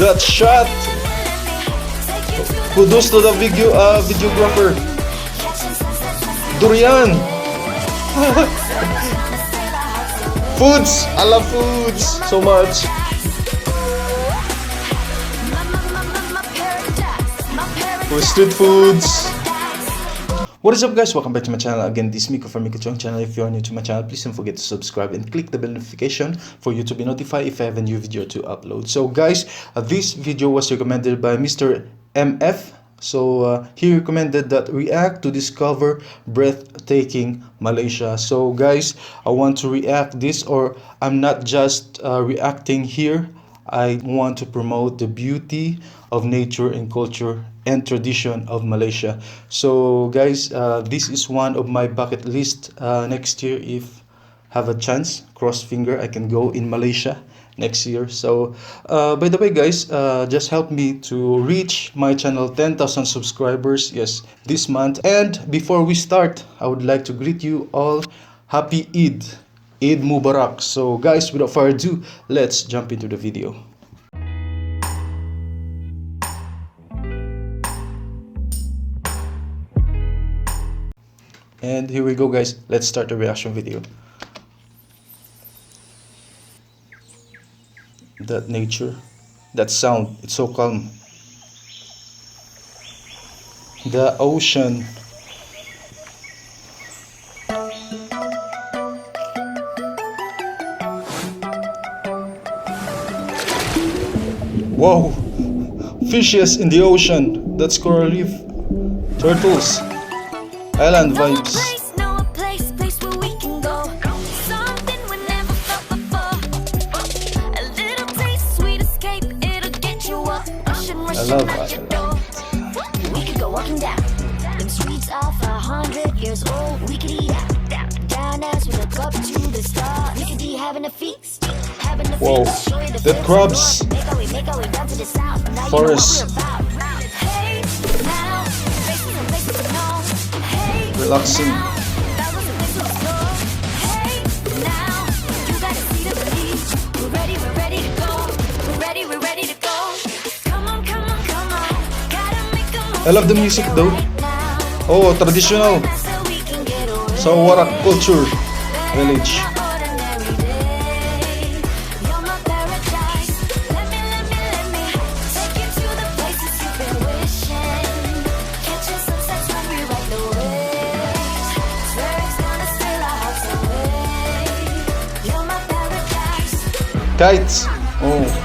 that shot. Kudos to the videographer. Durian. Foods. I love foods so much. Street foods. What is up, guys? Welcome back to my channel. Again, this is Miko from Miko Chong channel. If you are new to my channel, please don't forget to subscribe and click the bell notification for you to be notified if I have a new video to upload. So guys, this video was recommended by Mr. MF. So he recommended that react to discover breathtaking Malaysia. So guys, I want to react this, or I'm not just reacting here. I want to promote the beauty of nature and culture and tradition of Malaysia. So guys, this is one of my bucket list. Next year, if have a chance, cross finger, I can go in Malaysia next year. So by the way, guys, just help me to reach my channel 10,000 subscribers, yes, this month. And before we start, I would like to greet you all happy Eid Mubarak. So guys, without further ado, let's jump into the video. And here we go, guys. Let's start the reaction video. That nature, that sound, it's so calm. The ocean. Wow, fishes in the ocean. That's coral reef. Turtles. Island vibes. I love Ireland. We could go walking down. Them streets are 100 years old. We could eat out, down as we look up to the stars. We could be having a feast, having a Whoa, feast. the crabs. Make our way down to the south. Now Forest. you know what we're about. Hey, now, faces and places to know. Hey, Relaxing. now, that was a place to go. Hey, now, you gotta see the belief. We're ready to go. We're ready to go. I love the music though. Oh, traditional. So Warak culture village. Kites. Oh.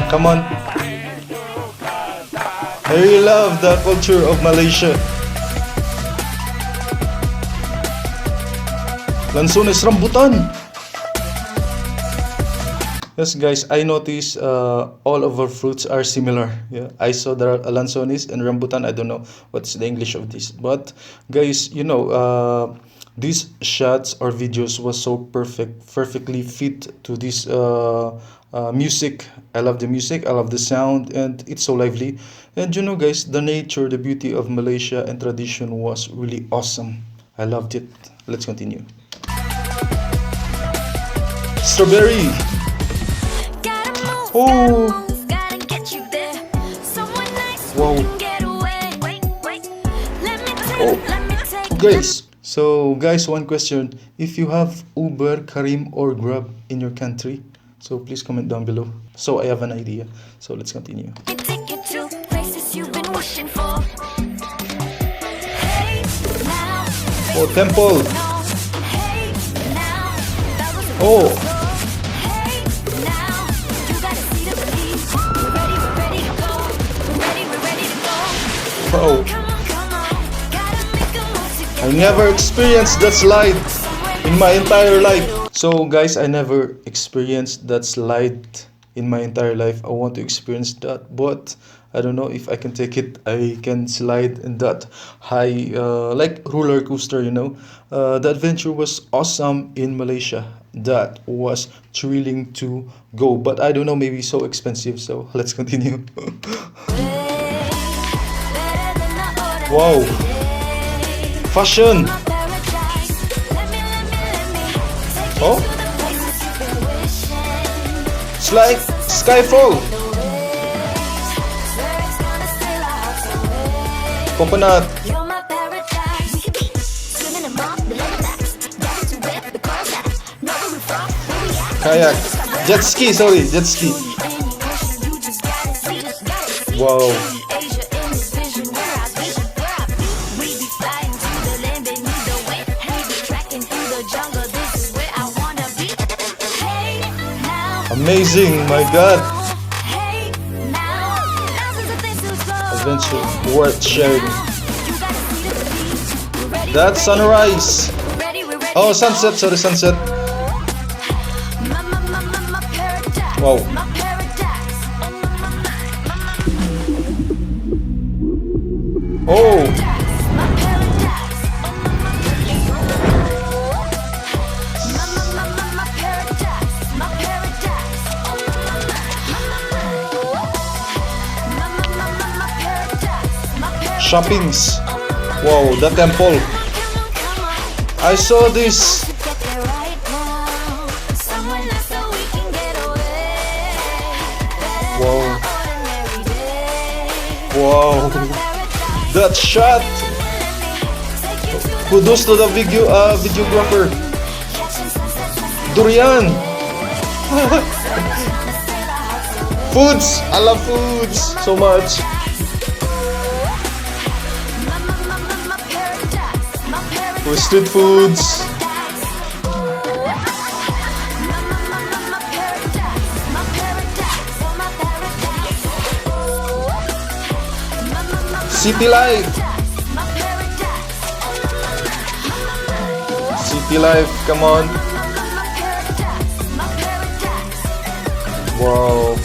Come on. I really love the culture of Malaysia. Lansones rambutan. Yes, guys, I noticed all of our fruits are similar. Yeah, I saw there are lansones and rambutan. I don't know what's the English of this, but guys, you know, these shots or videos was so perfectly fit to this music. I love the music, I love the sound, and it's so lively. And you know, guys, the nature, the beauty of Malaysia and tradition was really awesome. I loved it. Let's continue. Strawberry. Oh. Wow. Oh, guys. So guys, one question: if you have Uber, Karim, or Grab in your country, so please comment down below, so I have an idea. So let's continue. Oh, temple. Oh. Wow. I never experienced that slide in my entire life. So guys, I never experienced that slide in my entire life. I want to experience that, but I don't know if I can take it. I can slide in that high, like roller coaster, you know. The adventure was awesome in Malaysia. That was thrilling to go, but I don't know, maybe so expensive. So let's continue. Wow. Fashion. Oh. It's like Skyfall. Coconut. Kayak. Jet ski, sorry, jet ski. Wow. Amazing, my God. Adventure worth sharing. That's sunrise. Oh, sunset, sorry, sunset. Wow. Oh. Shoppings. Wow, the temple. I saw this. Wow. Wow. That shot. Kudos to the videographer. Durian. Foods. I love foods so much. For street foods. City life. City life, come on. Wow.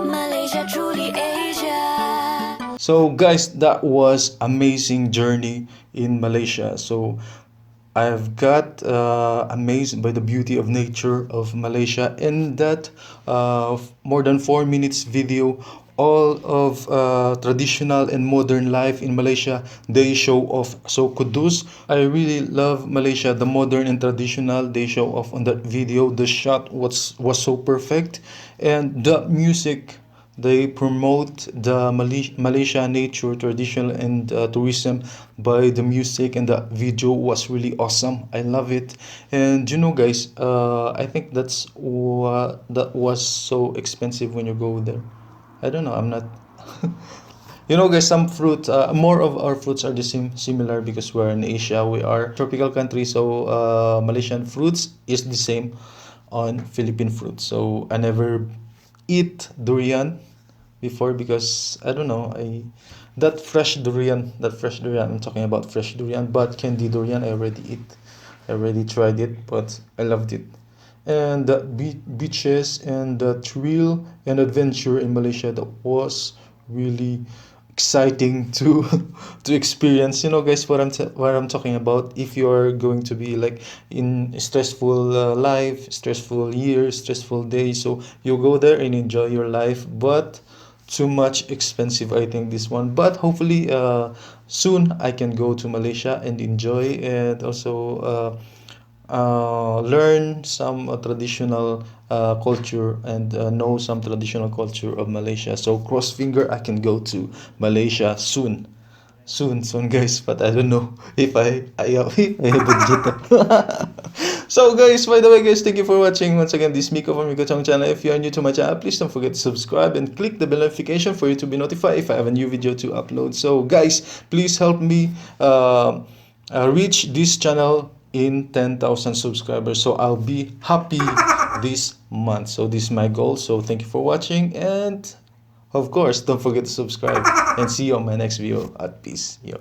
Malaysia, truly Asia. So guys, that was amazing journey in Malaysia. So I've got amazed by the beauty of nature of Malaysia. In that more than 4 minutes video, all of traditional and modern life in Malaysia, they show off. So kudos. I really love Malaysia, the modern and traditional they show off on that video. The shot was so perfect, and the music, they promote the Malaysia nature, traditional and tourism by the music, and the video was really awesome. I love it. And you know guys, I think that was so expensive when you go there. I don't know, I'm not you know guys, some fruit, more of our fruits are the similar because we're in Asia, we are tropical country. So Malaysian fruits is the same on Philippine fruits. So I never eat durian before because I don't know, that fresh durian, I'm talking about fresh durian, but candy durian I already tried it, but I loved it. And the beaches and the thrill and adventure in Malaysia, that was really exciting to to experience. You know guys, what I'm talking about. If you are going to be like in stressful life, stressful year, stressful day, so you go there and enjoy your life, but too much expensive, I think, this one. But hopefully soon I can go to Malaysia and enjoy, and also learn some traditional culture, and know some traditional culture of Malaysia. So cross finger, I can go to Malaysia soon guys, but I don't know if I have budget. So guys, by the way guys, thank you for watching. Once again, this is Miko from Miko Chong channel. If you are new to my channel, please don't forget to subscribe and click the bell notification for you to be notified if I have a new video to upload. So guys, please help me reach this channel in 10,000 subscribers, so I'll be happy this month. So this is my goal. So thank you for watching, and of course don't forget to subscribe, and see you on my next video. At peace. Yo.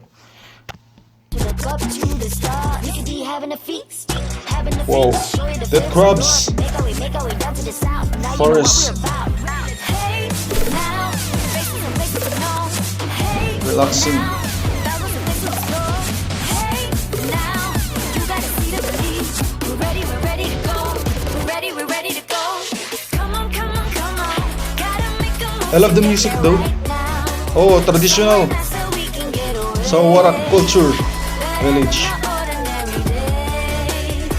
Whoa, the crabs, forest, relaxing. I love the music though. Oh, traditional. So what a culture village.